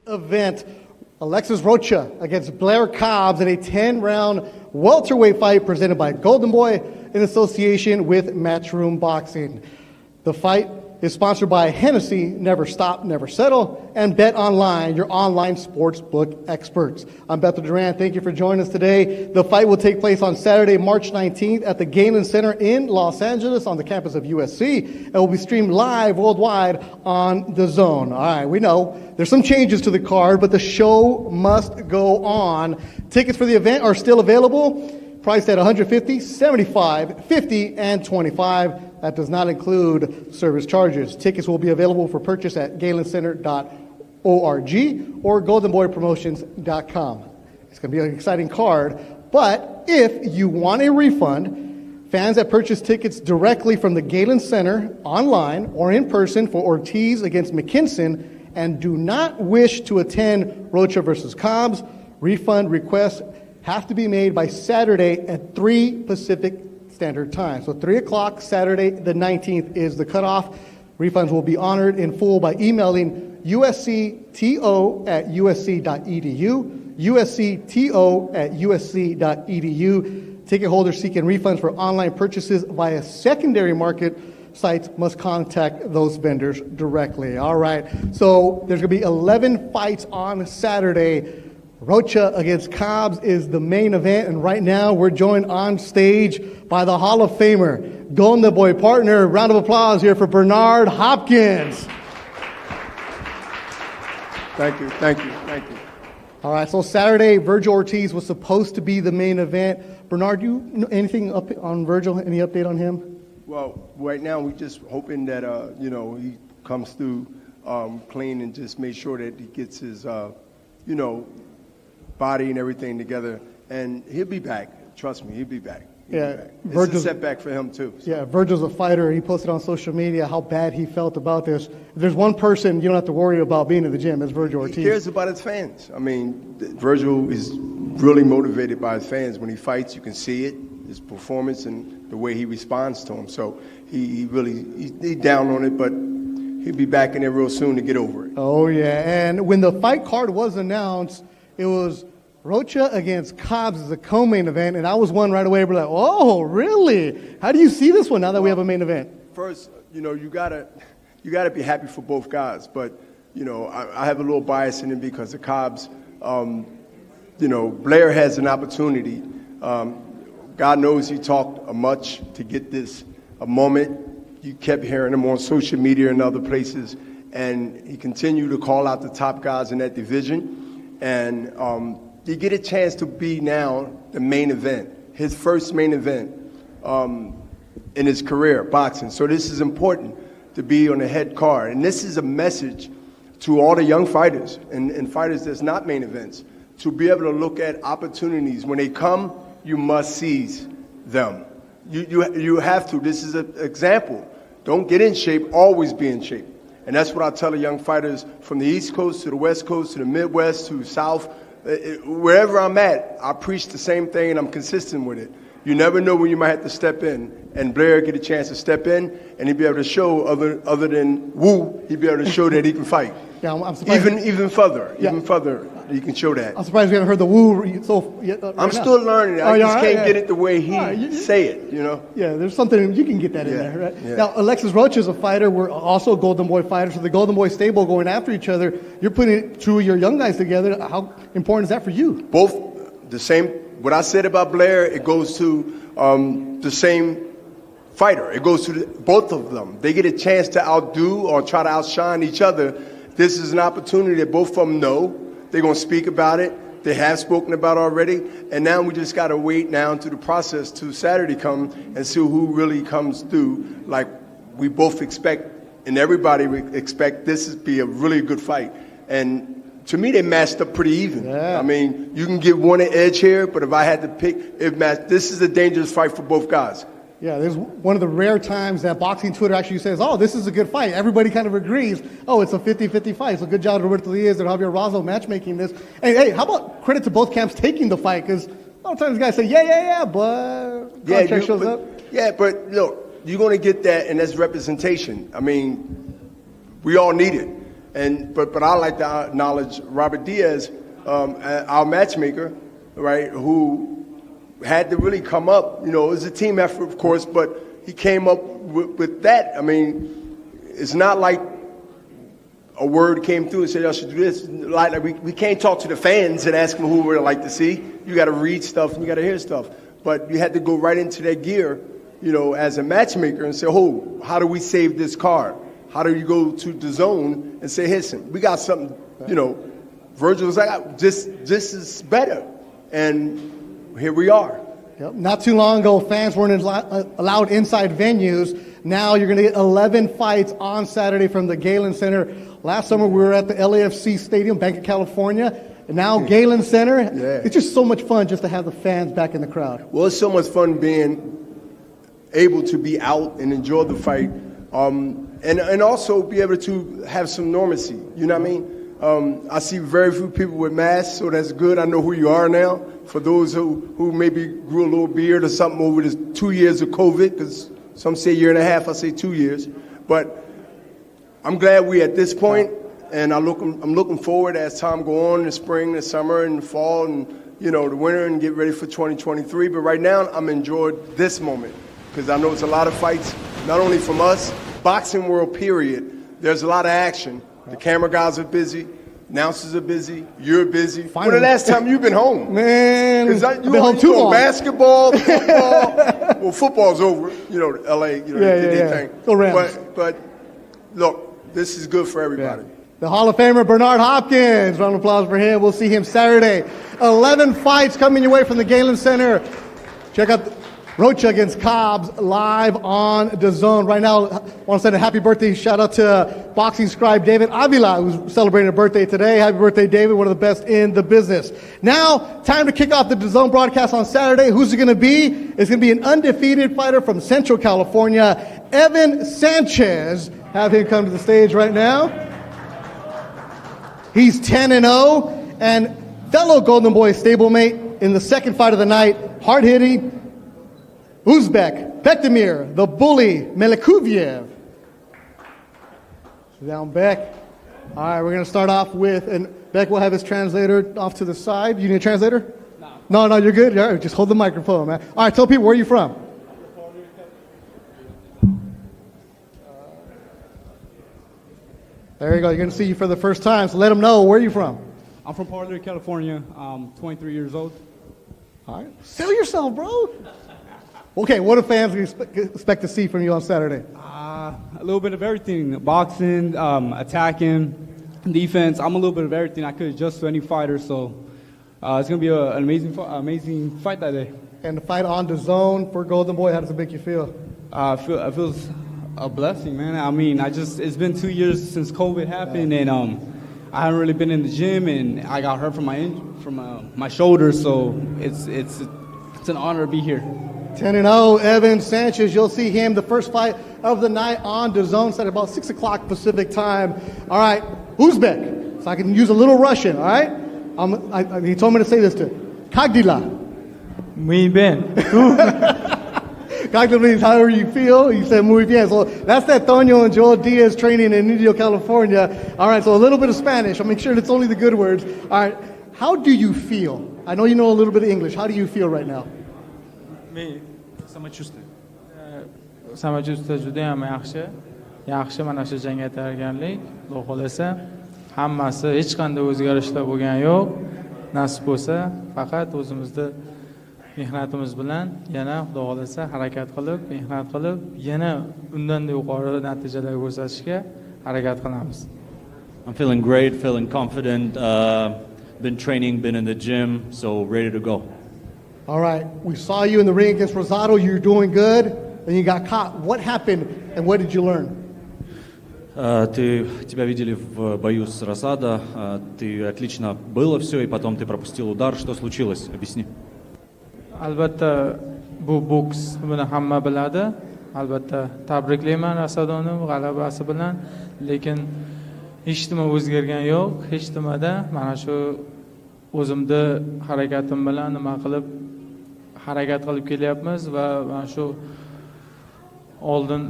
Event, Alexis Rocha against Blair Cobbs in a 10-round welterweight fight presented by Golden Boy in association with Matchroom Boxing. The fight is sponsored by Hennessy, Never Stop, Never Settle, and Bet Online, your online sportsbook experts. I'm Beto Duran. Thank you for joining us today. The fight will take place on Saturday, March 19th at the Galen Center in Los Angeles on the campus of USC. It will be streamed live worldwide on DAZN. All right, we know there's some changes to the card, but the show must go on. Tickets for the event are still available, priced at $150, $75, $50, and $25. That does not include service charges. Tickets will be available for purchase at galencenter.org or goldenboypromotions.com. It's going to be an exciting card, but if you want a refund, fans that purchase tickets directly from the Galen Center online or in person for Ortiz against McKinson and do not wish to attend Rocha versus Cobbs, refund requests have to be made by Saturday at 3 Pacific Standard Time. So 3 o'clock Saturday the 19th is the cutoff. Refunds will be honored in full by emailing uscto@usc.edu, uscto@usc.edu. Ticket holders seeking refunds for online purchases via secondary market sites must contact those vendors directly. All right, so there's going to be 11 fights on Saturday. Rocha against Cobbs is the main event, and right now we're joined on stage by the Hall of Famer, Golden Boy partner. Round of applause here for Bernard Hopkins. Thank you. All right, so Saturday, Virgil Ortiz was supposed to be the main event. Bernard, do you know anything up on Virgil? Any update on him? Well, right now we're just hoping that he comes through clean and just make sure that he gets his body and everything together, and he'll be back. Trust me, he'll be back. It's a setback for him too. So. Yeah, Virgil's a fighter. He posted on social media how bad he felt about this. If there's one person you don't have to worry about being in the gym, it's Virgil Ortiz. He cares about his fans. I mean, Virgil is really motivated by his fans. When he fights, you can see it, his performance and the way he responds to them. So he's down on it, but he'll be back in there real soon to get over it. Oh, yeah. And when the fight card was announced, it was Rocha against Cobbs as a co-main event, and I was one right away. We're like, oh, really? How do you see this one now that we have a main event? First, you gotta be happy for both guys, but I have a little bias in it because of Cobbs. Blair has an opportunity. God knows he talked much to get this a moment. You kept hearing him on social media and other places, and he continued to call out the top guys in that division. And you get a chance to be now the main event, his first main event in his career, boxing. So this is important to be on the head card. And this is a message to all the young fighters and fighters that's not main events, to be able to look at opportunities. When they come, you must seize them. You have to. This is an example. Don't get in shape, always be in shape. And that's what I tell the young fighters from the East Coast to the West Coast to the Midwest to the South. Wherever I'm at, I preach the same thing and I'm consistent with it. You never know when you might have to step in. And Blair get a chance to step in and he'd be able to show, other than woo, he'd be able to show that he can fight. Yeah, I'm surprised. Even further, he can show that. I'm surprised we haven't heard the woo. I'm still learning it. I just can't get it the way he say it, Yeah, there's something, you can get that in there, right? Yeah. Now, Alexis Rocha is a fighter. We're also Golden Boy fighters. So the Golden Boy stable going after each other. You're putting two of your young guys together. How important is that for you? Both the same. What I said about Blair, it goes to the same fighter. It goes to both of them. They get a chance to outdo or try to outshine each other. This is an opportunity that both of them know. They're going to speak about it. They have spoken about it already. And now we just got to wait now through the process to Saturday come and see who really comes through like we both expect and everybody expect this to be a really good fight. And to me, they matched up pretty even. Yeah. I mean, you can give one an edge here, but if I had to pick, this is a dangerous fight for both guys. Yeah, there's one of the rare times that boxing Twitter actually says, oh, this is a good fight. Everybody kind of agrees, oh, it's a 50-50 fight. So good job to Roberto Diaz and Javier Razo matchmaking this. Hey, how about credit to both camps taking the fight? Because a lot of times guys say, yeah, but contract shows up. Yeah, but look, you're going to get that, and that's representation. I mean, we all need it. But I like to acknowledge Robert Diaz, our matchmaker, right, who had to really come up. You know, it was a team effort, of course, but he came up with that. I mean, it's not like a word came through and said, y'all should do this. Like we can't talk to the fans and ask them who we'd like to see. You got to read stuff and you got to hear stuff. But you had to go right into that gear, you know, as a matchmaker and say, oh, how do we save this card? How do you go to DAZN and say, listen, we got something, you know, Virgil was like, this is better. And here we are. Yep. Not too long ago, fans weren't allowed inside venues. Now you're going to get 11 fights on Saturday from the Galen Center. Last summer, we were at the LAFC Stadium, Bank of California. And now Galen Center. Yeah. It's just so much fun just to have the fans back in the crowd. Well, it's so much fun being able to be out and enjoy the fight. And also be able to have some normalcy. You know what I mean? I see very few people with masks, so that's good. I know who you are now. For those who maybe grew a little beard or something over the 2 years of COVID, because some say 1.5 years, I say 2 years. But I'm glad we're at this point, and I'm looking forward as time go on, the spring, the summer, and the fall, and you know the winter, and get ready for 2023. But right now, I'm enjoying this moment because I know it's a lot of fights, not only from us, boxing world. Period. There's a lot of action. The camera guys are busy. Announcers are busy. You're busy. Finally. When the last time you've been home? Man, I've been home too long. Basketball, football. Well, football's over. You know, LA. You know, they did their thing. Go Rams. But look, this is good for everybody. Yeah. The Hall of Famer Bernard Hopkins. Round of applause for him. We'll see him Saturday. 11 fights coming your way from the Galen Center. Check out Rocha against Cobbs live on DAZN. Right now, I want to send a happy birthday shout out to boxing scribe David Avila, who's celebrating a birthday today. Happy birthday, David, one of the best in the business. Now, time to kick off the DAZN broadcast on Saturday. Who's it going to be? It's going to be an undefeated fighter from Central California, Evan Sanchez. Have him come to the stage right now. He's 10-0, and fellow Golden Boy stablemate in the second fight of the night, hard-hitting Uzbek, Bektemir, the bully, Melikuviev. Down Beck. All right, we're going to start off with, and Beck will have his translator off to the side. You need a translator? No, you're good. All right, just hold the microphone, man. All right, tell people, where are you from? There you go. You're going to see you for the first time, so let them know. Where are you from? I'm from Portland, California. I'm 23 years old. All right. Sell yourself, bro. Okay, what do fans expect to see from you on Saturday? A little bit of everything. Boxing, attacking, defense. I'm a little bit of everything. I could adjust to any fighter, so it's going to be an amazing fight that day. And the fight on DAZN for Golden Boy, how does it make you feel? It feels a blessing, man. I mean, it's been 2 years since COVID happened, and I haven't really been in the gym, and I got hurt from my shoulder, so it's an honor to be here. 10-0, Evan Sanchez. You'll see him the first fight of the night on DAZN, set at about 6 o'clock Pacific time. All right, Uzbek. So I can use a little Russian, all right? He told me to say this to Kagdila. Muy bien. Kagdila means however you feel. He said muy bien. So that's that Antonio and Joel Diaz training in Indio, California. All right, so a little bit of Spanish. I'll make sure it's only the good words. All right, how do you feel? I know you know a little bit of English. How do you feel right now? Samachustda juda ham yaxshi mana shu jangga tayyorgarlik. Xudo xolasa hammasi hech qanday o'zgarishlar bo'lgani yo'q. Nasib bo'lsa, faqat o'zimizning mehnatimiz bilan yana Xudo xolasa harakat qilib, mehnat qilib, yana undan yuqori natijalar ko'rsatishga harakat qilamiz. I'm feeling great, feeling confident, been training, been in the gym, so ready to go. All right, we saw you in the ring against Rosado. You're doing good, then you got caught. What happened, and what did you learn? Тебя видели в бою с Росадо, ты отлично было все, и потом ты пропустил удар. Что случилось? Объясни. Albatta, bu boks buni hamma biladi. Albatta, tabriklayman Rosadoni g'alabasi bilan, lekin hech nima o'zgargani yo'q. Hech nimada mana shu o'zimda harakatim bilan nima qilib harakat qilib kelyapmiz va mana shu oldin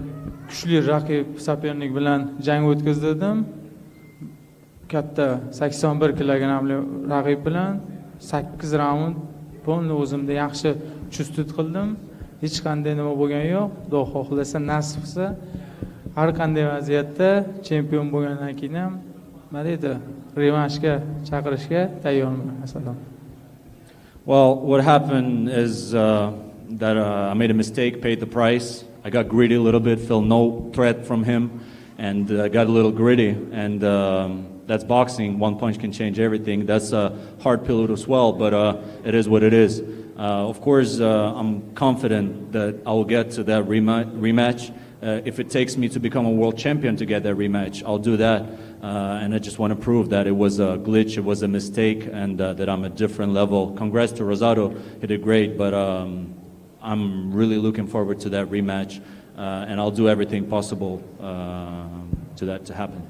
kuchli raqib sopernik bilan jang o'tkazdim. katta 81 kilogramli raqib bilan 8 raund polni o'zimda yaxshi chustut qildim. Hech qanday nima bo'lgani yo'q. Xudo xohlasa, nasib qilsa, har qanday vaziyatda chempion bo'lgandan keyin ham nima deydi, revanshga chaqirishga tayyorman. Masalan. Well, what happened is that I made a mistake, paid the price. I got greedy a little bit, felt no threat from him, and got a little gritty. And that's boxing. One punch can change everything. That's a hard pill to swallow, but it is what it is. Of course, I'm confident that I will get to that rematch. If it takes me to become a world champion to get that rematch, I'll do that. And I just want to prove that it was a glitch, it was a mistake, and that I'm at a different level. Congrats to Rosado, he did great, but I'm really looking forward to that rematch, and I'll do everything possible to that to happen.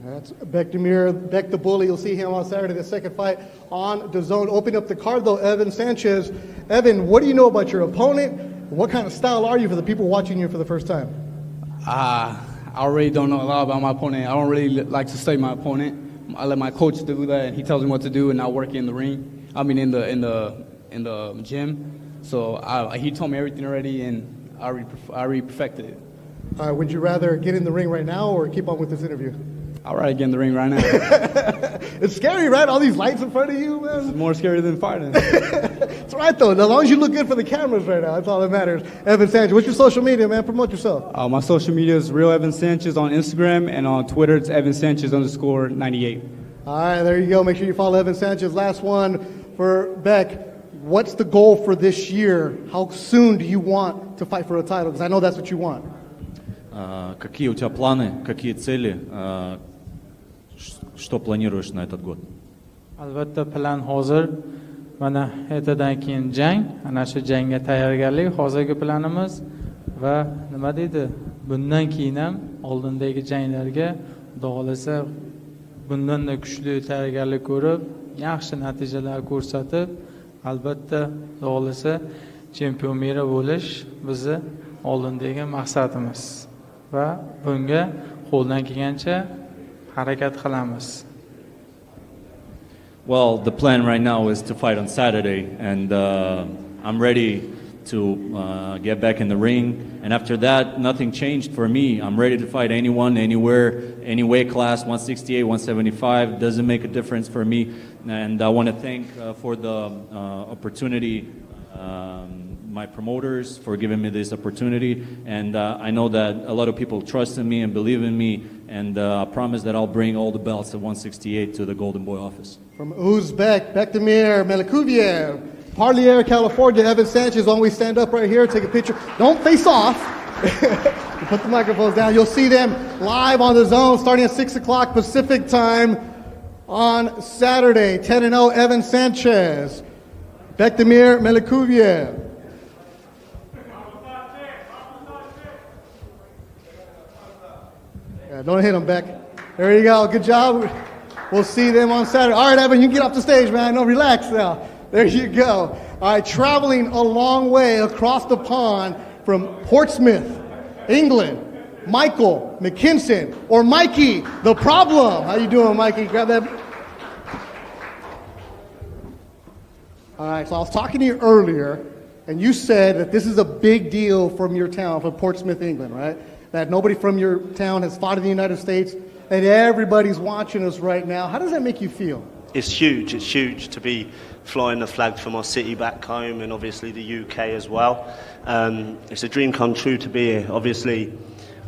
That's Beck the Bully. You'll see him on Saturday, the second fight on DAZN. Open up the card, though, Evan Sanchez. Evan, what do you know about your opponent? What kind of style are you for the people watching you for the first time? I really don't know a lot about my opponent. I don't really like to study my opponent. I let my coach do that, and he tells me what to do, and I work in the ring. I mean, in the gym. So he told me everything already, and I perfected it. Would you rather get in the ring right now or keep on with this interview? I'd rather get in the ring right now. It's scary, right? All these lights in front of you, man. It's more scary than fighting. It's right, though. As long as you look good for the cameras right now, that's all that matters. Evan Sanchez, what's your social media, man? Promote yourself. My social media is Real Evan Sanchez on Instagram, and on Twitter it's Evan Sanchez _98. All right, there you go. Make sure you follow Evan Sanchez. Last one for Beck. What's the goal for this year? How soon do you want to fight for a title? Because I know that's what you want. Какие у тебя планы, какие цели, что планируешь на этот год? Albatta plan hozir. Mana ertadan keyin jang, ana shu jangga tayyorgarlik hozirgi planimiz va nima deydi? Bundan keyin ham oldindagi janglarga Xudo xolasa bundan da kuchli tayyorgarlik ko'rib, yaxshi natijalar ko'rsatib, albatta Xudo xolasa chempion mera bo'lish bizni oldindagi maqsadimiz va bunga qo'ldan kelgancha harakat qilamiz. Well, the plan right now is to fight on Saturday, and I'm ready to get back in the ring. And after that, nothing changed for me. I'm ready to fight anyone, anywhere, any weight class, 168, 175, doesn't make a difference for me. And I want to thank for the opportunity, my promoters for giving me this opportunity. And I know that a lot of people trust in me and believe in me. And I promise that I'll bring all the belts at 168 to the Golden Boy office. From Uzbek, Bektemir Melikuviev, Parlier, California, Evan Sanchez. Why don't we stand up right here, take a picture. Don't face off. Put the microphones down. You'll see them live on the zone starting at 6 o'clock Pacific time on Saturday. 10-0, Evan Sanchez, Bektemir Melikuviev. Yeah, don't hit him, Beck. There you go. Good job. We'll see them on Saturday. All right, Evan, you can get off the stage, man. No, relax now. There you go. All right, traveling a long way across the pond from Portsmouth, England, Michael McKinson, or Mikey, the problem. How you doing, Mikey? Grab that. All right, so I was talking to you earlier, and you said that this is a big deal from your town, from Portsmouth, England, right? That nobody from your town has fought in the United States, and everybody's watching us right now. How does that make you feel? It's huge. It's huge to be flying the flag for my city back home and obviously the UK as well. It's a dream come true to be here. Obviously,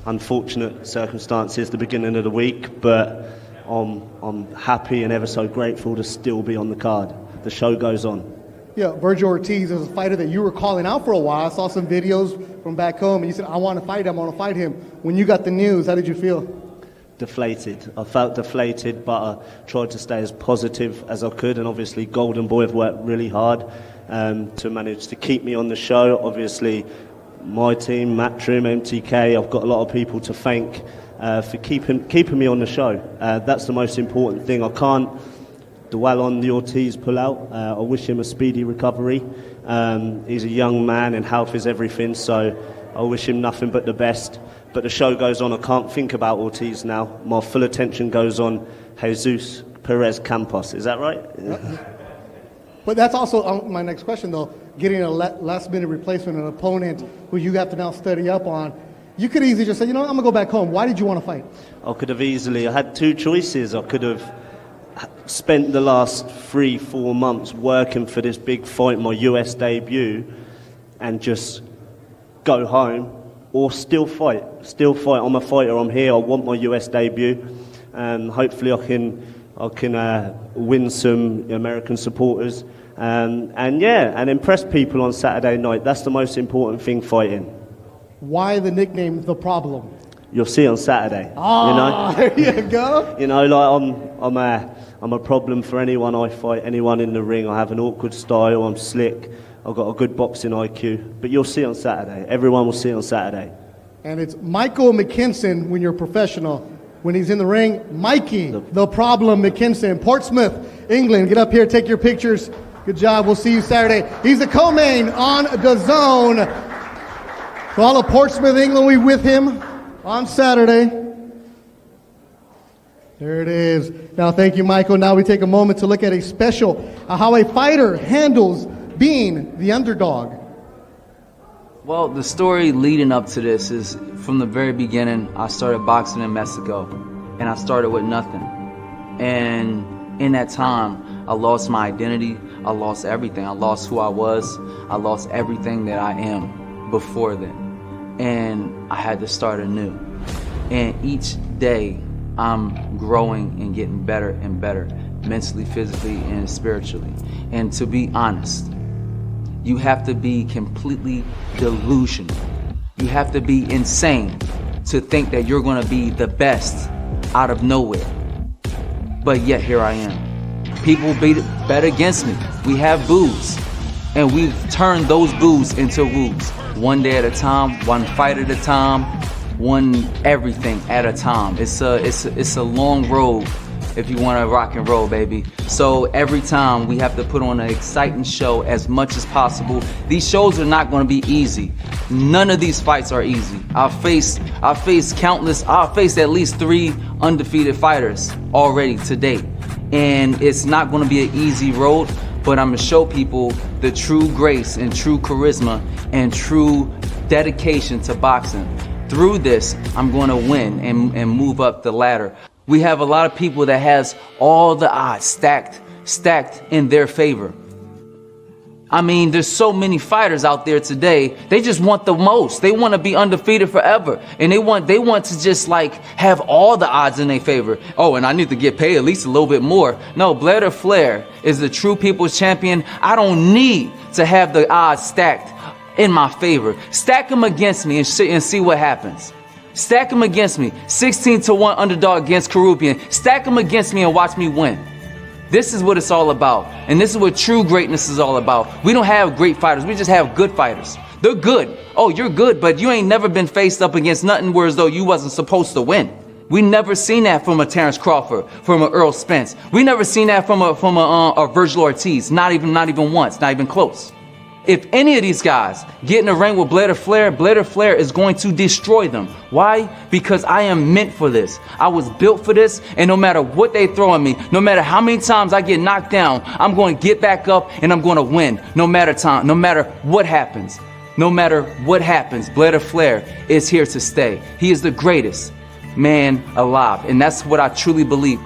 unfortunate circumstances the beginning of the week, but I'm happy and ever so grateful to still be on the card. The show goes on. Yeah, Virgil Ortiz is a fighter that you were calling out for a while. I saw some videos from back home, and you said, I want to fight him, I want to fight him. When you got the news, how did you feel? Deflated. I felt deflated, but I tried to stay as positive as I could, and obviously Golden Boy have worked really hard to manage to keep me on the show. Obviously, my team, Matchroom, MTK, I've got a lot of people to thank for keeping me on the show. That's the most important thing. I can't dwell on the Ortiz pull-out. I wish him a speedy recovery. He's a young man and health is everything, so I wish him nothing but the best. but the show goes on. I can't think about Ortiz now. My full attention goes on Jesus Perez Campos. Is that right? But that's also my next question, though. Getting a last-minute replacement, an opponent who you have to now study up on. You could easily just say, you know what, I'm going to go back home. Why did you want to fight? I could have easily. I had two choices. I could have spent the last 3-4 months working for this big fight, my US debut, and just go home, or still fight. I'm a fighter. I'm here. I want my US debut, and hopefully I can win some American supporters, and impress people on Saturday night. That's the most important thing, fighting. Why the nickname The Problem? You'll see on Saturday. Oh, there you go. You know, like I'm a problem for anyone I fight, anyone in the ring. I have an awkward style. I'm slick. I've got a good boxing IQ. But you'll see on Saturday. Everyone will see on Saturday. And it's Michael McKinson when you're professional. When he's in the ring, Mikey, the Problem McKinson, Portsmouth, England. Get up here, take your pictures. Good job. We'll see you Saturday. He's the co-main on DAZN. So all of Portsmouth, England, we with him on Saturday. There it is. Now, thank you, Michael. Now we take a moment to look at a special, how a fighter handles being the underdog. Well, the story leading up to this is from the very beginning. I started boxing in Mexico, and I started with nothing. And in that time, I lost my identity. I lost everything. I lost who I was. I lost everything that I am before then. And I had to start anew. And each day, I'm growing and getting better and better, mentally, physically, and spiritually. And to be honest, you have to be completely delusional. You have to be insane to think that you're gonna be the best out of nowhere. But yet here I am. People bet against me. We have boos, and we've turned those boos into woos. One day at a time, one fight at a time, one everything at a time. It's a long road if you want to rock and roll, baby. So every time we have to put on an exciting show as much as possible. These shows are not going to be easy. None of these fights are easy. I've faced at least 3 undefeated fighters already to date. And it's not going to be an easy road, but I'm going to show people the true grace and true charisma and true dedication to boxing. Through this, I'm going to win and move up the ladder. We have a lot of people that has all the odds stacked in their favor. I mean, there's so many fighters out there today. They just want the most. They want to be undefeated forever. And they want to just like have all the odds in their favor. Oh, and I need to get paid at least a little bit more. No, Blair Flair is the true people's champion. I don't need to have the odds stacked in my favor. Stack them against me and see what happens. Stack them against me. 16-1 underdog against Caribbean. Stack them against me and watch me win. This is what it's all about. And this is what true greatness is all about. We don't have great fighters. We just have good fighters. They're good. Oh, you're good, but you ain't never been faced up against nothing where as though you wasn't supposed to win. We never seen that from a Terrence Crawford, from a Earl Spence. We never seen that from a Virgil Ortiz. Not even once. Not even close. If any of these guys get in the ring with Blair Flair is going to destroy them. Why? Because I am meant for this. I was built for this, and no matter what they throw at me, no matter how many times I get knocked down, I'm going to get back up and I'm going to win. No matter what happens. No matter what happens, Blair Flair is here to stay. He is the greatest man alive, and that's what I truly believe.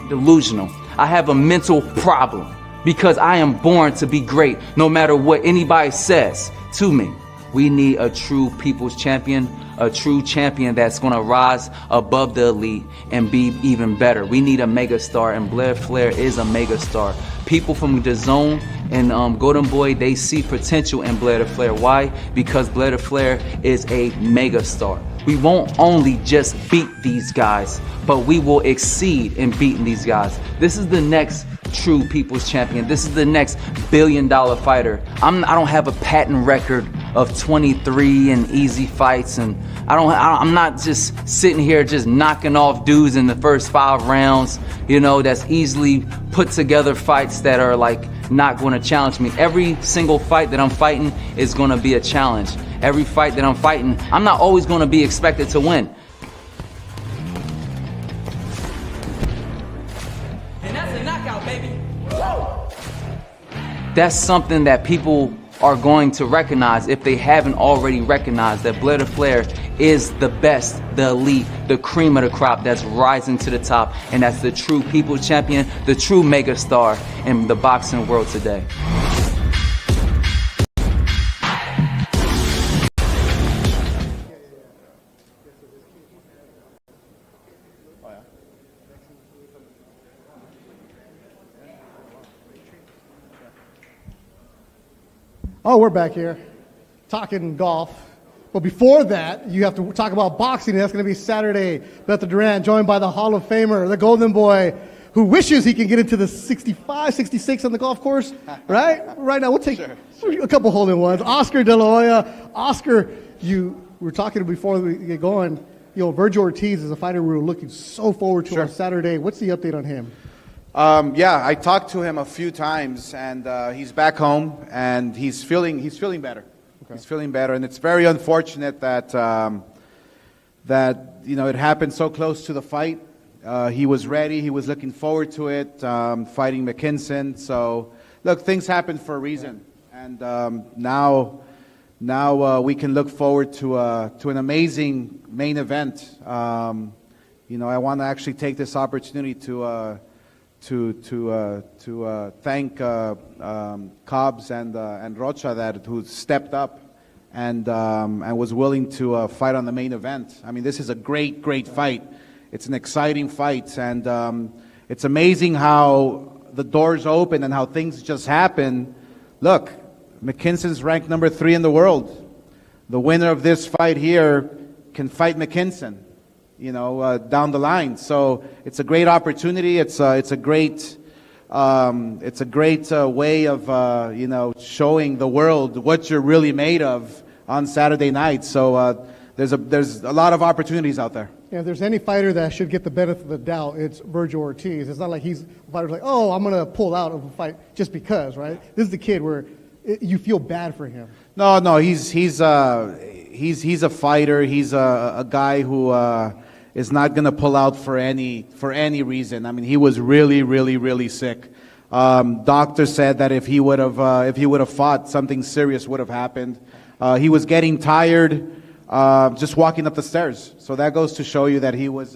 Delusional. I have a mental problem. Because I am born to be great, no matter what anybody says to me. We need a true people's champion, a true champion that's going to rise above the elite and be even better. We need a megastar, and Blair Flair is a megastar. People from DAZN and Golden Boy, they see potential in Blair Flair. Why? Because Blair Flair is a megastar. We won't only just beat these guys, but we will exceed in beating these guys. This is the next true people's champion. This is the next billion-dollar fighter. I don't have a patent record of 23 and easy fights, and I'm not just sitting here just knocking off dudes in the first 5 rounds, that's easily put together fights that are like not going to challenge me. Every single fight that I'm fighting is going to be a challenge. every fight that I'm fighting, I'm not always going to be expected to win. And that's a knockout, baby. That's something that people are going to recognize if they haven't already recognized that Blair Flair is the best, the elite, the cream of the crop that's rising to the top, and that's the true people's champion, the true mega star in the boxing world today. Oh, we're back here talking golf. But before that, you have to talk about boxing. That's going to be Saturday. Beth Durant, joined by the Hall of Famer, the Golden Boy, who wishes he can get into the 65, 66 on the golf course, right? Right now, we'll take a couple hole-in-ones. Oscar De La Hoya. Oscar, we were talking before we get going. You know, Virgil Ortiz is a fighter we were looking so forward to on Saturday. What's the update on him? Yeah, I talked to him a few times, and he's back home, and he's feeling better. Okay. He's feeling better, and it's very unfortunate that it happened so close to the fight. He was ready. He was looking forward to it, fighting McKinson. So, look, things happen for a reason, and now we can look forward to an amazing main event. I want to actually take this opportunity to thank Cobbs and Rocha who stepped up and was willing to fight on the main event. I mean, this is a great fight. It's an exciting fight, and it's amazing how the doors open and how things just happen. Look, McKinson's ranked number 3 in the world. The winner of this fight here can fight McKinson, down the line. So it's a great opportunity. It's a great way of showing the world what you're really made of on Saturday night. So there's a lot of opportunities out there. Yeah, if there's any fighter that should get the benefit of the doubt, it's Virgil Ortiz. It's not like he's a fighter like, oh, I'm going to pull out of a fight just because, right? This is the kid where you feel bad for him. No, he's a fighter. He's a guy who is not going to pull out for any reason. I mean, he was really sick. Doctor said that if he would have fought, something serious would have happened. He was getting tired just walking up the stairs. So that goes to show you that he was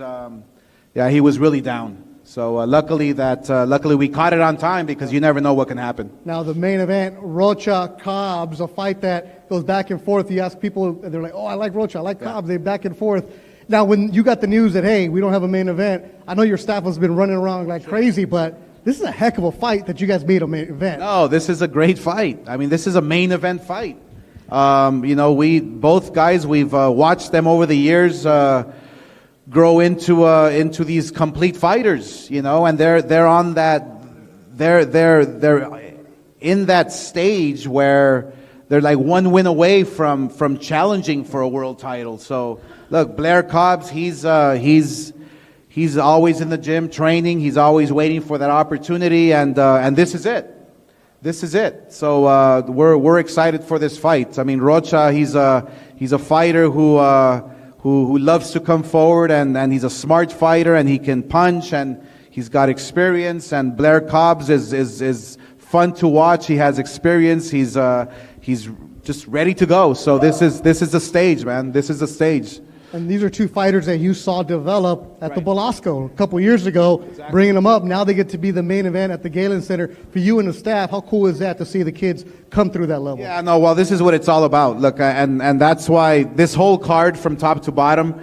really down. So luckily we caught it on time, because you never know what can happen. Now the main event, Rocha Cobbs, a fight that goes back and forth. You ask people, and they're like, oh, I like Rocha, I like Cobbs. They back and forth. Now when you got the news that, hey, we don't have a main event, I know your staff has been running around like crazy, but this is a heck of a fight that you guys made a main event. No, this is a great fight. I mean, this is a main event fight. We both guys, we've watched them over the years grow into these complete fighters, and they're on that, they're in that stage where they're like one win away from challenging for a world title. So look, Blair Cobbs, he's always in the gym training. He's always waiting for that opportunity, and this is it. This is it. So we're excited for this fight. I mean, Rocha, he's a fighter who loves to come forward, and he's a smart fighter, and he can punch, and he's got experience. And Blair Cobbs is fun to watch. He has experience. He's just ready to go. So this is the stage, man. This is the stage. And these are two fighters that you saw develop at the Belasco a couple years ago, bringing them up. Now they get to be the main event at the Galen Center. For you and the staff, how cool is that to see the kids come through that level? Yeah, no, well, this is what it's all about. Look, and that's why this whole card from top to bottom,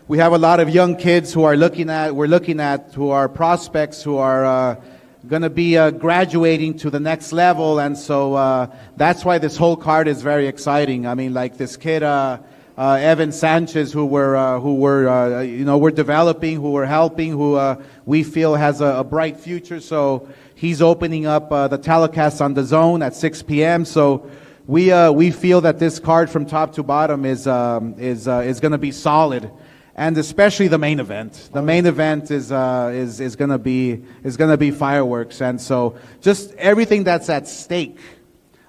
we have a lot of young kids who are who are prospects, who are going to be graduating to the next level. And so that's why this whole card is very exciting. I mean, like this kid, Evan Sanchez, who we're developing, who we're helping, who we feel has a bright future. So he's opening up the telecast on DAZN at 6 p.m. So we feel that this card from top to bottom is going to be solid, and especially the main event. The main event is going to be fireworks, and so just everything that's at stake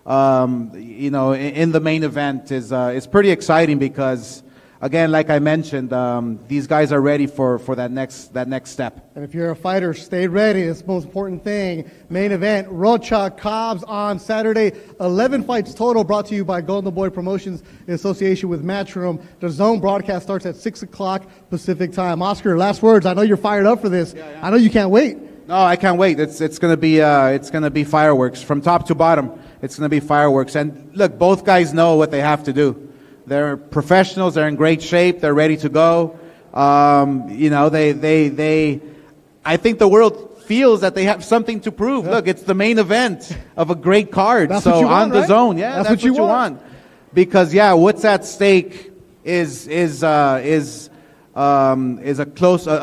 in the main event is pretty exciting because, again, like I mentioned, these guys are ready for that next step. And if you're a fighter, stay ready. It's the most important thing. Main event, Rocha Cobbs on Saturday. 11 fights total, brought to you by Golden Boy Promotions in association with Matchroom. The DAZN broadcast starts at 6 o'clock Pacific time. Oscar, last words. I know you're fired up for this. Yeah. I know you can't wait. No, I can't wait. It's gonna be fireworks from top to bottom. It's gonna be fireworks. And look, both guys know what they have to do. They're professionals. They're in great shape. They're ready to go. I think the world feels that they have something to prove. Yeah. Look, it's the main event of a great card. That's what you want, on right? DAZN, yeah, that's what you want. Because what's at stake is a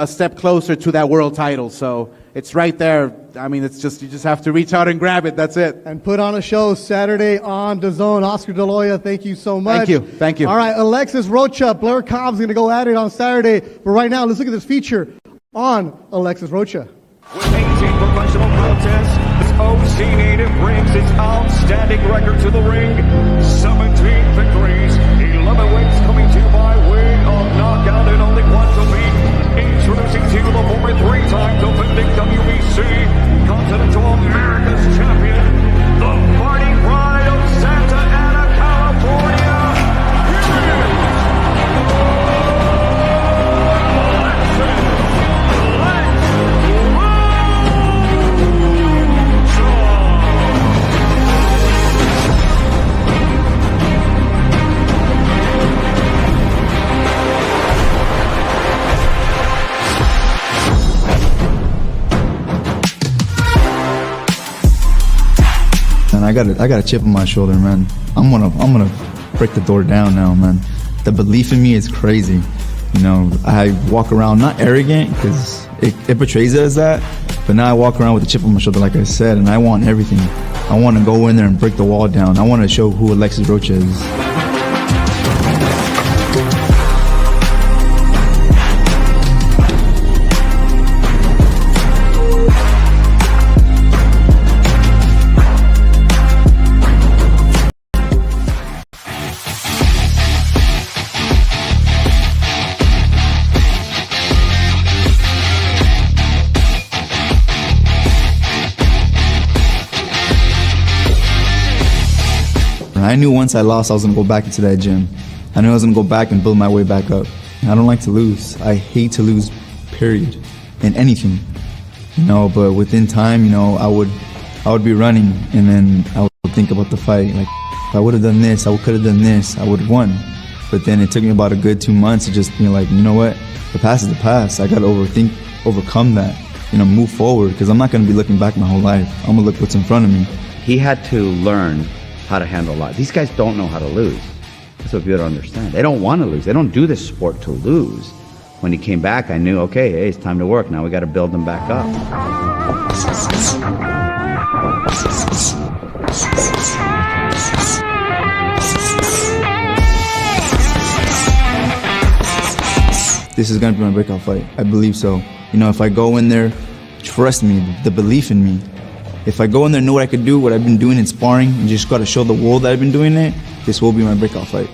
step closer to that world title. So it's right there. I mean, you just have to reach out and grab it. That's it. And put on a show Saturday on DAZN. Oscar De La Hoya, thank you so much. Thank you. All right, Alexis Rocha, Blair Cobbs going to go at it on Saturday. But right now, let's look at this feature on Alexis Rocha. With 18 professional contests, this OC native brings its outstanding record to the ring. 17 victories, 11 wins coming to you by way of knockout and only one to beat. Introducing to you the former three-time defending WBC Continental America's champion, the fighting pride of Santa Ana, California. And I got a chip on my shoulder, man. I'm gonna break the door down now, man. The belief in me is crazy. I walk around not arrogant because it portrays it as that, but now I walk around with a chip on my shoulder, like I said, and I want everything. I want to go in there and break the wall down. I want to show who Alexis Rocha is. I knew once I lost, I was going to go back into that gym. I knew I was going to go back and build my way back up. I don't like to lose. I hate to lose, period, in anything. But within time, I would be running, and then I would think about the fight. Like, if I would have done this, I could have done this, I would have won. But then it took me about a good 2 months to just be like, you know what? The past is the past. I got to overcome that, move forward, because I'm not going to be looking back my whole life. I'm going to look what's in front of me. He had to learn how to handle life. These guys don't know how to lose. That's what people don't understand. They don't want to lose. They don't do this sport to lose. When he came back, I knew, okay, hey, it's time to work. Now we got to build them back up. This is going to be my breakout fight. I believe so. If I go in there, trust me, the belief in me. If I go in there, know what I could do, what I've been doing in sparring, and just got to show the world that I've been doing it, this will be my breakout fight.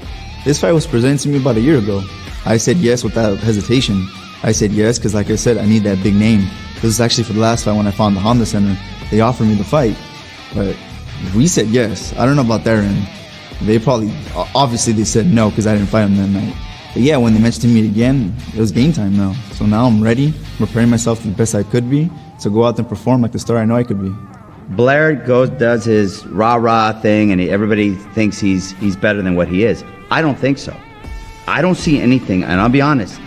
This fight was presented to me about a year ago. I said yes without hesitation. I said yes because, like I said, I need that big name. This is actually for the last fight when I found the Honda Center. They offered me the fight, but we said yes. I don't know about their end. They obviously they said no because I didn't fight them that night. But yeah, when they mentioned to meet again, it was game time now. So now I'm ready, preparing myself to the best I could be, to go out there and perform like the star I know I could be. Blair does his rah-rah thing, and everybody thinks he's better than what he is. I don't think so. I don't see anything, and I'll be honest,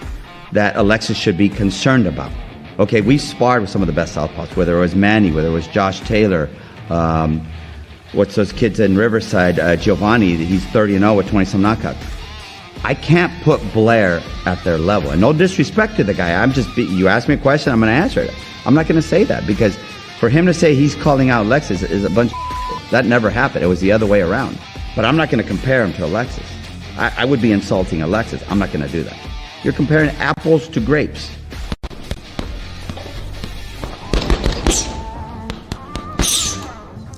that Alexis should be concerned about. Okay, we've sparred with some of the best southpaws, whether it was Manny, whether it was Josh Taylor, what's those kids in Riverside, Giovanni, he's 30-0 with 20-some knockouts. I can't put Blair at their level. And no disrespect to the guy. You asked me a question, I'm going to answer it. I'm not going to say that because for him to say he's calling out Alexis is a bunch of that never happened. It was the other way around. But I'm not going to compare him to Alexis. I would be insulting Alexis. I'm not going to do that. You're comparing apples to grapes.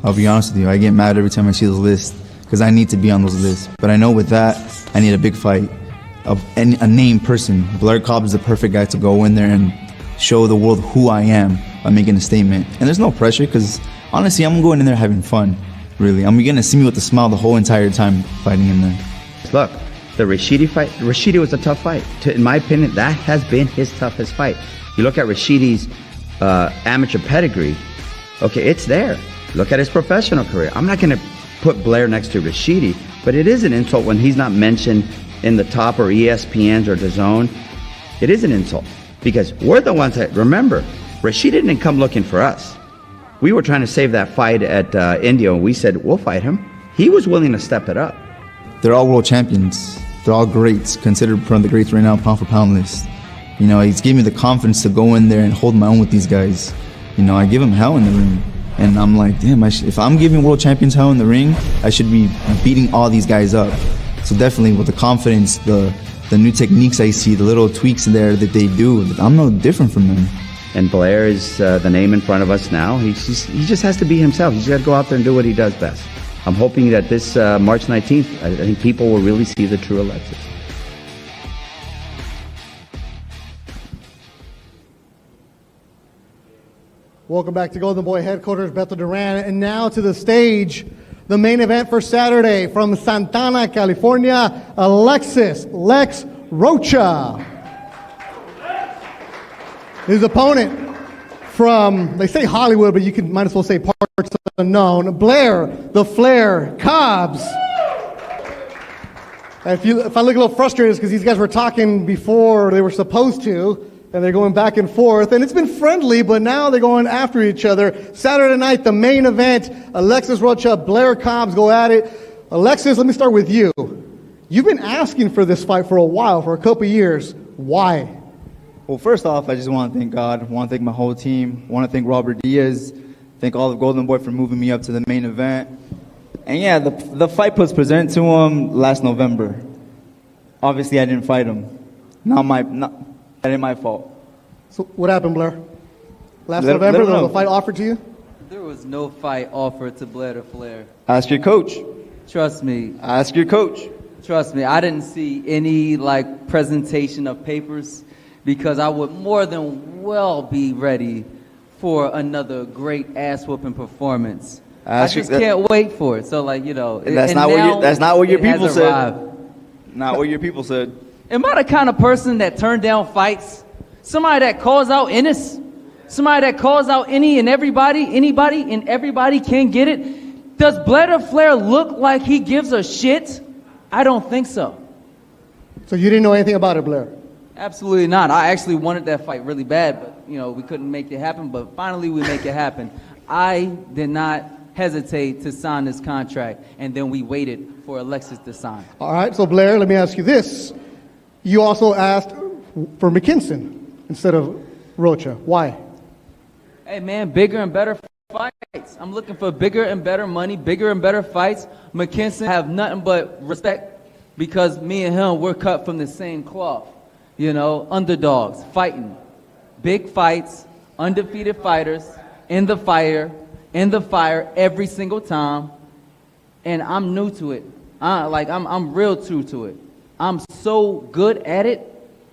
I'll be honest with you. I get mad every time I see those lists because I need to be on those lists. But I know with that, I need a big fight of a named person. Blair Cobbs is the perfect guy to go in there and show the world who I am by making a statement. And there's no pressure because honestly, I'm going in there having fun. Really, I'm going to see me with a smile the whole entire time fighting in there. Look, the Rashidi fight, Rashidi was a tough fight. In my opinion, that has been his toughest fight. You look at Rashidi's amateur pedigree, okay, it's there. Look at his professional career. I'm not going to put Blair next to Rashidi, but it is an insult when he's not mentioned in the top or ESPN's or DAZN. It is an insult because we're the ones that, remember, Rashidi didn't come looking for us. We were trying to save that fight at India, and we said, we'll fight him. He was willing to step it up. They're all world champions. They're all greats, considered one of the greats right now, pound for pound list. You know, he's giving me the confidence to go in there and hold my own with these guys. You know, I give him hell in the ring. And I'm like, damn, if I'm giving world champions hell in the ring, I should be beating all these guys up. So definitely with the confidence, the new techniques I see, the little tweaks there that they do, I'm no different from them. And Blair is the name in front of us now. He just has to be himself. He's got to go out there and do what he does best. I'm hoping that this March 19th, I think people will really see the true Alexis. Welcome back to Golden Boy headquarters, Beto Duran. And now to the stage, the main event for Saturday from Santana, California, Alexis "Lex" Rocha. His opponent from, they say Hollywood, but you might as well say parts unknown, Blair the Flair Cobbs. If I look a little frustrated, it's because these guys were talking before they were supposed to, and they're going back and forth, and it's been friendly, but now they're going after each other. Saturday night, the main event, Alexis Rocha, Blair Cobbs go at it. Alexis, let me start with you. You've been asking for this fight for a while, for a couple years. Why? Well, first off, I just want to thank God. I want to thank my whole team. I want to thank Robert Diaz. Thank all of Golden Boy for moving me up to the main event. And yeah, the fight was presented to him last November. Obviously, I didn't fight him. That ain't my fault. So what happened, Blair? Last November, there was a fight offered to you? There was no fight offered to Blair the Flair. Ask your coach. Trust me. Ask your coach. Trust me, I didn't see any presentation of papers because I would more than well be ready for another great ass whooping performance. I just can't wait for it. So that's not what your people said. Not what your people said. Am I the kind of person that turned down fights? Somebody that calls out Ennis? Somebody that calls out anybody and everybody can get it? Does Blair the Flair look like he gives a shit? I don't think so. So you didn't know anything about it, Blair? Absolutely not. I actually wanted that fight really bad, but we couldn't make it happen, but finally we make it happen. I did not hesitate to sign this contract, and then we waited for Alexis to sign. All right, so Blair, let me ask you this. You also asked for McKinson instead of Rocha. Why? Hey, man, bigger and better fights. I'm looking for bigger and better money, bigger and better fights. McKinson have nothing but respect because me and him, we're cut from the same cloth. Underdogs, fighting. Big fights, undefeated fighters, in the fire every single time. And I'm new to it. I'm real true to it. I'm so good at it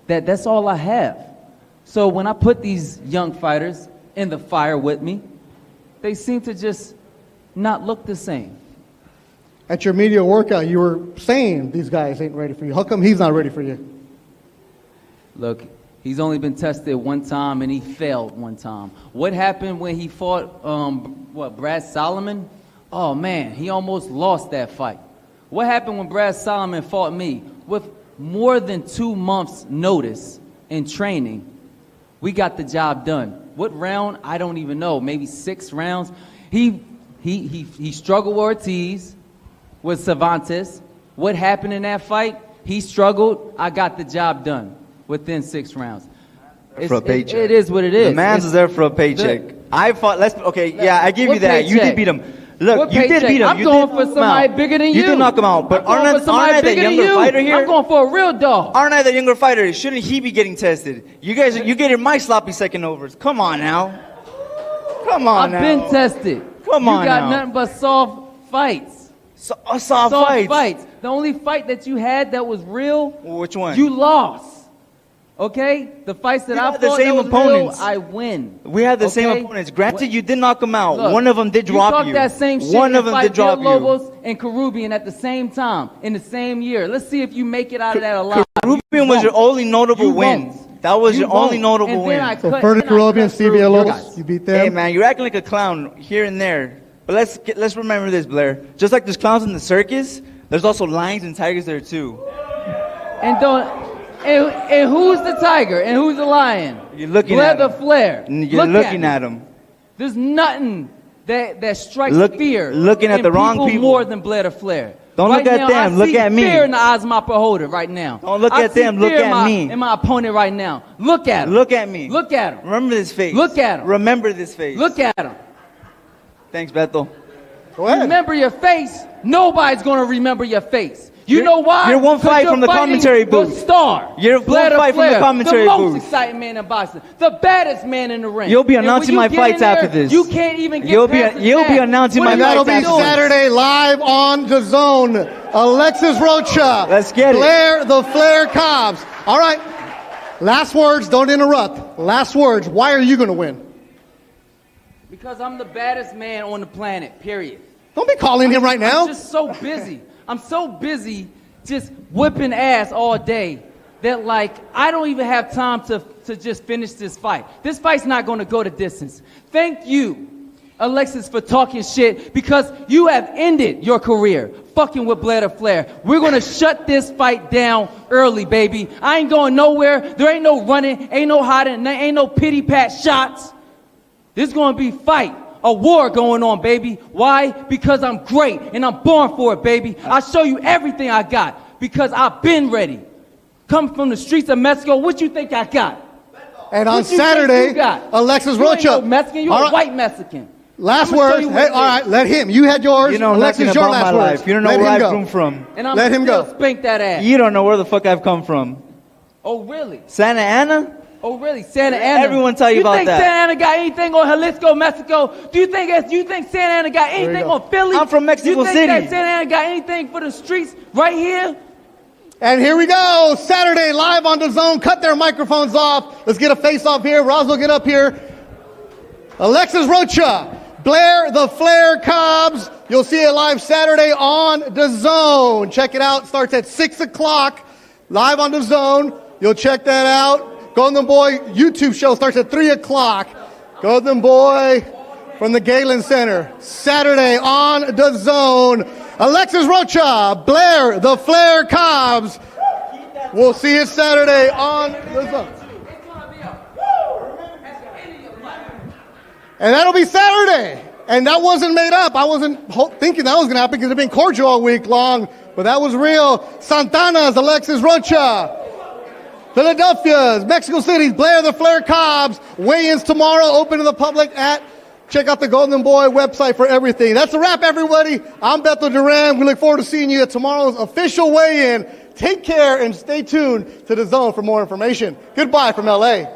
that that's all I have. So when I put these young fighters in the fire with me, they seem to just not look the same. At your media workout, you were saying these guys ain't ready for you. How come he's not ready for you? Look, he's only been tested one time and he failed one time. What happened when he fought, Brad Solomon? Oh man, he almost lost that fight. What happened when Brad Solomon fought me? With more than 2 months notice in training, we got the job done. What round? I don't even know. Maybe 6 rounds. He struggled with Ortiz, with Cervantes. What happened in that fight? He struggled. I got the job done within 6 rounds. For a paycheck. It is what it is. The man's there for a paycheck. I give you that. You did beat him. Look, you did beat him. I'm going for somebody bigger than you. You did knock him out. But aren't I the younger fighter here? I'm going for a real dog. Aren't I the younger fighter? Shouldn't he be getting tested? You getting my sloppy second overs. Come on now. I've been tested. Come on You got now. nothing but soft fights. Soft fights. The only fight that you had that was real, Which one? you lost. Okay? The fights that We I had the fought same that was opponents. real, I win. We had the same Okay? opponents. Granted, you did knock them out. Look, One of them did drop talk you. that same shit One and of them fight did drop you. Villalobos and Karubian at the same time in the same year. Let's see if you make it out of that alive. Karubian was your only notable You win. won't. That was You your only won't. notable And then win. I So cut- Ferdinand then I Karobian, cut Steve through your Villalobos, guys. you beat them. Hey man, you're acting like a clown here and there. But let's remember this, Blair. Just like there's clowns in the circus, there's also lions and tigers there too. And who's the tiger and who's the lion? You're looking Blair at the him. Flair. You're looking at him. There's nothing that strikes fear. looking at in the wrong people. more than Blair the Flair. Don't Right look at now, them, I look see at me. Fear in the eyes of my beholder right now. Don't look I at see them, look fear at me. in my opponent right now. Look at him. Look at me. Look at him. Remember this face. Look at him. Remember this face. Look at him. Thanks, Beto. Go ahead. Remember your face. Nobody's gonna remember your face. You You're- know why? you're one 'Cause fight you're from the fighting commentary booth. The star. You're Blair one the fight from the Flair, commentary the most booth. exciting man in boxing, the baddest man in the ring. You'll be And when announcing you my get fights in there, after this. You can't even get You'll be- past the you'll be tag. announcing What my are And you that'll fights be doing? Saturday live on DAZN. Alexis Rocha. Let's get it. Blair the Flair Cobbs. All right. Last words. Don't interrupt. Last words. Why are you going to win? Because I'm the baddest man on the planet, period. Don't be calling him right now. I'm just so busy. I'm so busy just whipping ass all day that, like, I don't even have time to just finish this fight. This fight's not going to go the distance. Thank you, Alexis, for talking shit because you have ended your career fucking with Blair the Flair. We're going to shut this fight down early, baby. I ain't going nowhere. There ain't no running, ain't no hiding, there ain't no pity-pat shots. This is going to be fight. A war going on, baby. Why? Because I'm great and I'm born for it, baby. I'll show you everything I got because I've been ready. Come from the streets of Mexico, what you think I got? And on What you think Saturday, you got? Alexis You ain't Rocha. no Mexican, you All a right. white Mexican. Last I'ma show words. you what Hey, it all is. right, let him. You had yours. You know Alexis, nothing your about last my words. life. You don't know Let where him I've go. come from. And I'm Let him still go. spank that ass. You don't know where the fuck I've come from. Oh, really? Santa Ana? Oh, really? Santa Ana. Everyone tell you about think that. Santa Ana got anything on Jalisco, Mexico? Do you think Santa Ana got anything go. on Philly? I'm from Mexico You think City. that Santa Ana got anything for the streets right here? And here we go. Saturday live on DAZN. Cut their microphones off. Let's get a face off here. Roswell, get up here. Alexis Rocha. Blair the Flair Cobbs. You'll see it live Saturday on DAZN. Check it out. Starts at 6 o'clock. Live on DAZN. You'll check that out. Golden Boy YouTube show starts at 3 o'clock. Golden Boy from the Galen Center. Saturday on DAZN. Alexis Rocha, Blair the Flair Cobbs. We'll see you Saturday on DAZN. And that'll be Saturday. And that wasn't made up. I wasn't thinking that was going to happen because it's been cordial all week long. But that was real. Santana's Alexis Rocha. Philadelphia's, Mexico City's Blair the Flair Cobbs. Weigh-ins tomorrow, open to the public at, check out the Golden Boy website for everything. That's a wrap, everybody. I'm Beto Duran. We look forward to seeing you at tomorrow's official weigh-in. Take care and stay tuned to DAZN for more information. Goodbye from LA.